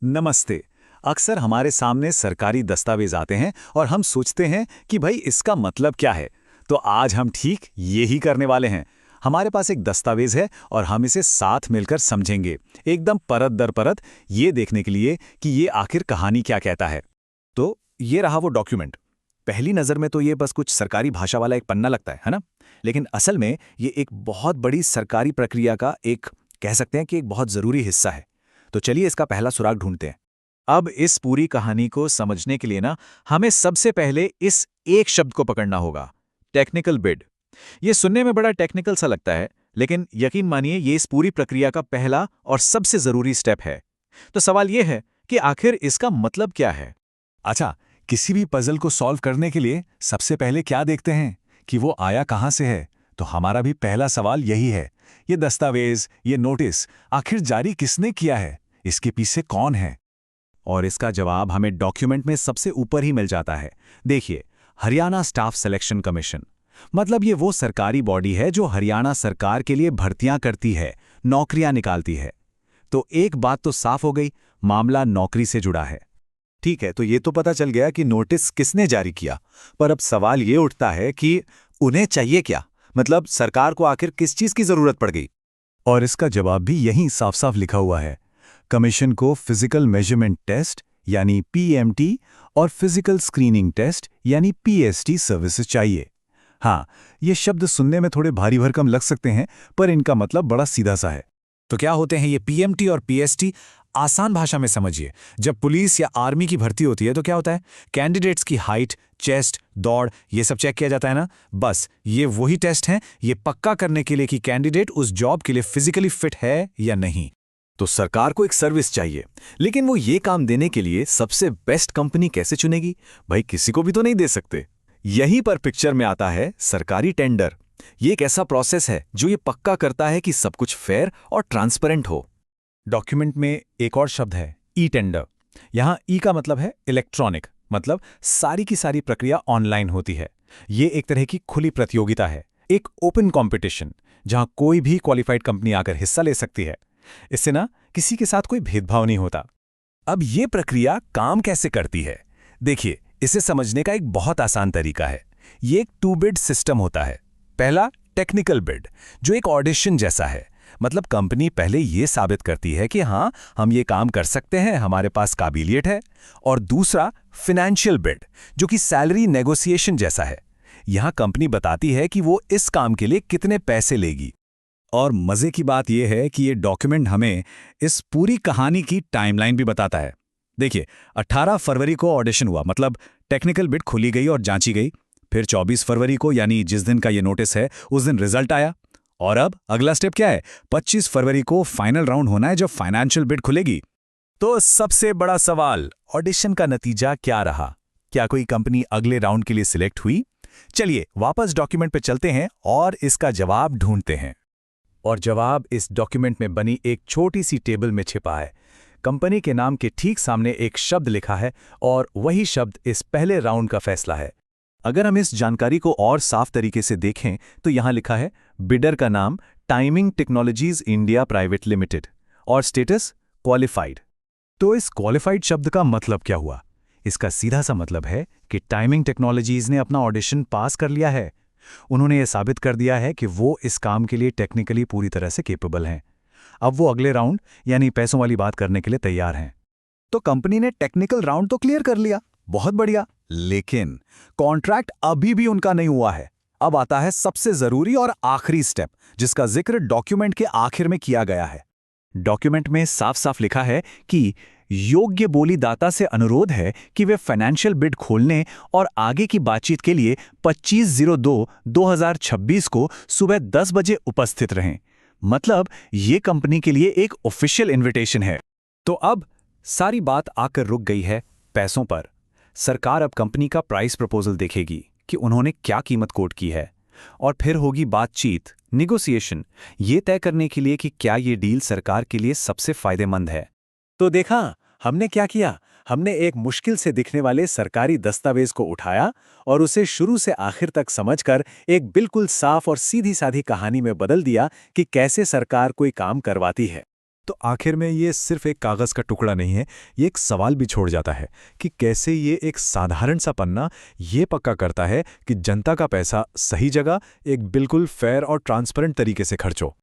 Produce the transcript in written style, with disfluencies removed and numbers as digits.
नमस्ते। अक्सर हमारे सामने सरकारी दस्तावेज आते हैं और हम सोचते हैं कि भाई इसका मतलब क्या है। तो आज हम ठीक ये ही करने वाले हैं। हमारे पास एक दस्तावेज है और हम इसे साथ मिलकर समझेंगे, एकदम परत दर परत, ये देखने के लिए कि ये आखिर कहानी क्या कहता है। तो ये रहा वो डॉक्यूमेंट। पहली नज़र में तो ये बस कुछ सरकारी भाषा वाला एक पन्ना लगता है ना? लेकिन असल में ये एक बहुत बड़ी सरकारी प्रक्रिया का एक कह सकते हैं कि एक बहुत ज़रूरी हिस्सा है। तो चलिए इसका पहला सुराग ढूंढते हैं। अब इस पूरी कहानी को समझने के लिए ना हमें सबसे पहले इस एक शब्द को पकड़ना होगा, टेक्निकल बिड। ये सुनने में बड़ा टेक्निकल सा लगता है, लेकिन यकीन मानिए ये इस पूरी प्रक्रिया का पहला और सबसे ज़रूरी स्टेप है। तो सवाल ये है कि आखिर इसका मतलब क्या है? अच्छा, किसी भी पजल को सॉल्व करने के लिए सबसे पहले क्या देखते हैं कि वो आया कहाँ से है। तो हमारा भी पहला सवाल यही है, ये दस्तावेज, ये नोटिस आखिर जारी किसने किया है, इसके पीछे कौन है। और इसका जवाब हमें डॉक्यूमेंट में सबसे ऊपर ही मिल जाता है। देखिए, हरियाणा स्टाफ सिलेक्शन कमीशन, मतलब ये वो सरकारी बॉडी है जो हरियाणा सरकार के लिए भर्तियां करती है, नौकरियां निकालती है। तो एक बात तो साफ हो गई, मामला नौकरी से जुड़ा है। ठीक है, तो ये तो पता चल गया कि नोटिस किसने जारी किया। पर अब सवाल ये उठता है कि उन्हें चाहिए क्या? मतलब सरकार को आखिर किस चीज़ की ज़रूरत पड़ गई? और इसका जवाब भी यहीं साफ साफ लिखा हुआ है। कमीशन को फिजिकल मेजरमेंट टेस्ट यानी पीएमटी और फिजिकल स्क्रीनिंग टेस्ट यानी पीएसटी सर्विसेज चाहिए। हाँ, ये शब्द सुनने में थोड़े भारी भरकम लग सकते हैं, पर इनका मतलब बड़ा सीधा सा है। तो क्या होते हैं ये पीएमटी और पीएसटी? आसान भाषा में समझिए, जब पुलिस या आर्मी की भर्ती होती है तो क्या होता है, कैंडिडेट्स की हाइट, चेस्ट, दौड़, ये सब चेक किया जाता है ना। बस ये वही टेस्ट हैं, ये पक्का करने के लिए कि कैंडिडेट उस जॉब के लिए फिजिकली फिट है या नहीं। तो सरकार को एक सर्विस चाहिए, लेकिन वो ये काम देने के लिए सबसे बेस्ट कंपनी कैसे चुनेगी? भाई किसी को भी तो नहीं दे सकते। यहीं पर पिक्चर में आता है सरकारी टेंडर। ये एक ऐसा प्रोसेस है जो ये पक्का करता है कि सब कुछ फेयर और ट्रांसपेरेंट हो। डॉक्यूमेंट में एक और शब्द है, ई टेंडर। यहाँ ई का मतलब है इलेक्ट्रॉनिक, मतलब सारी की सारी प्रक्रिया ऑनलाइन होती है। ये एक तरह की खुली प्रतियोगिता है, एक ओपन कंपटीशन, जहाँ कोई भी क्वालिफाइड कंपनी आकर हिस्सा ले सकती है। इससे ना किसी के साथ कोई भेदभाव नहीं होता। अब ये प्रक्रिया काम कैसे करती है? देखिए, इसे समझने का एक बहुत आसान तरीका है। ये एक टू बिड सिस्टम होता है। पहला, टेक्निकल बिड, जो एक ऑडिशन जैसा है। मतलब कंपनी पहले ये साबित करती है कि हाँ, हम ये काम कर सकते हैं, हमारे पास काबिलियत है। और दूसरा, फाइनेंशियल बिड, जो कि सैलरी नेगोशिएशन जैसा है। यहाँ कंपनी बताती है कि वो इस काम के लिए कितने पैसे लेगी। और मजे की बात यह है कि ये डॉक्यूमेंट हमें इस पूरी कहानी की टाइमलाइन भी बताता है। देखिए, 18 फरवरी को ऑडिशन हुआ, मतलब टेक्निकल बिड खुली गई और जांची गई। फिर 24 फरवरी को, यानी जिस दिन का ये नोटिस है, उस दिन रिजल्ट आया। और अब अगला स्टेप क्या है? 25 फरवरी को फाइनल राउंड होना है, जब फाइनेंशियल बिड खुलेगी। तो सबसे बड़ा सवाल, ऑडिशन का नतीजा क्या रहा? क्या कोई कंपनी अगले राउंड के लिए सिलेक्ट हुई? चलिए वापस डॉक्यूमेंट पे चलते हैं और इसका जवाब ढूंढते हैं। और जवाब इस डॉक्यूमेंट में बनी एक छोटी सी टेबल में छिपा है। कंपनी के नाम के ठीक सामने एक शब्द लिखा है और वही शब्द इस पहले राउंड का फैसला है। अगर हम इस जानकारी को और साफ तरीके से देखें तो यहां लिखा है बिडर का नाम timing technologies India private limited और स्टेटस क्वालिफाइड। तो इस क्वालिफाइड शब्द का मतलब क्या हुआ? इसका सीधा सा मतलब है कि टाइमिंग टेक्नोलॉजीज ने अपना ऑडिशन पास कर लिया है। उन्होंने ये साबित कर दिया है कि वो इस काम के लिए टेक्निकली पूरी तरह से कैपेबल हैं। अब वो अगले राउंड यानी पैसों वाली बात करने के लिए तैयार हैं। तो कंपनी ने टेक्निकल राउंड तो क्लियर कर लिया, बहुत बढ़िया। लेकिन कॉन्ट्रैक्ट अभी भी उनका नहीं हुआ है। अब आता है सबसे जरूरी और आखिरी स्टेप, जिसका जिक्र डॉक्यूमेंट के आखिर में किया गया है। डॉक्यूमेंट में साफ साफ लिखा है कि योग्य बोलीदाता से अनुरोध है कि वे फाइनेंशियल बिड खोलने और आगे की बातचीत के लिए 25/02/2026 को सुबह 10 बजे उपस्थित रहें। मतलब ये कंपनी के लिए एक ऑफिशियल इनविटेशन है। तो अब सारी बात आकर रुक गई है पैसों पर। सरकार अब कंपनी का प्राइस प्रपोजल देखेगी कि उन्होंने क्या कीमत कोट की है, और फिर होगी बातचीत, निगोशिएशन, ये तय करने के लिए कि क्या ये डील सरकार के लिए सबसे फायदेमंद है। तो देखा हमने क्या किया? हमने एक मुश्किल से दिखने वाले सरकारी दस्तावेज को उठाया और उसे शुरू से आखिर तक समझकर एक बिल्कुल साफ और सीधी साधी कहानी में बदल दिया कि कैसे सरकार कोई काम करवाती है। तो आखिर में ये सिर्फ एक कागज़ का टुकड़ा नहीं है, ये एक सवाल भी छोड़ जाता है कि कैसे ये एक साधारण सा पन्ना ये पक्का करता है कि जनता का पैसा सही जगह एक बिल्कुल फेयर और ट्रांसपेरेंट तरीके से खर्च हो।